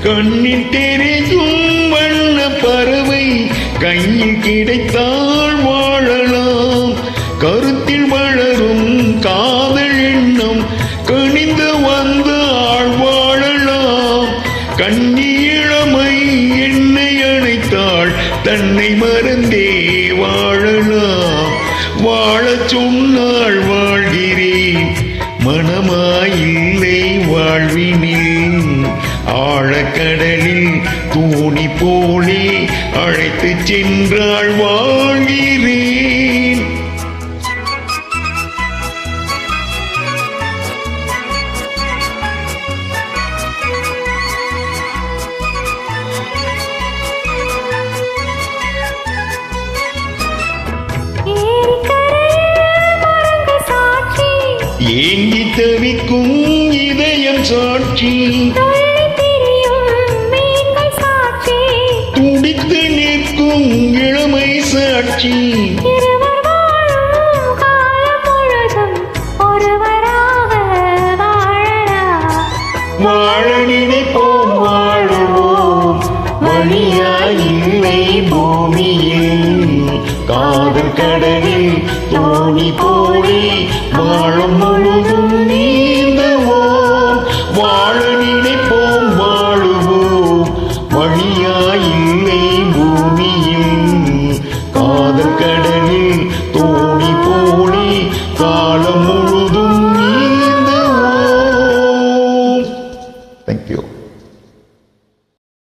கண்ணில் தெரியும் வண்ண பறவை கையில் கிடைத்தால் வாழலாம். கருத்தில் வளரும் காதல் எண்ணம் கணிந்து வந்தால் வாழலாம். கண்ணி இளமை என்னை அணைத்தாள் தன்னை மறந்தே வாழலாம். வாழச் சொன்னால் வாழ்கிறேன் மனமாயில்லை வாழ்வினில். ஆழக்கடலில் தூணி போலே அழைத்து சென்றாள் வாழ்கிறேன். ஏங்கி தவிக்கும் இதயம் சாட்சி, துடித்து நிற்கும் இளமை சாட்சி. வாழ நினைப்போம் வாழுவோம் வழியாயில்லை பூமியில். காதல் கடலில் தோணி போலே வாழும் முழுதும் நீ.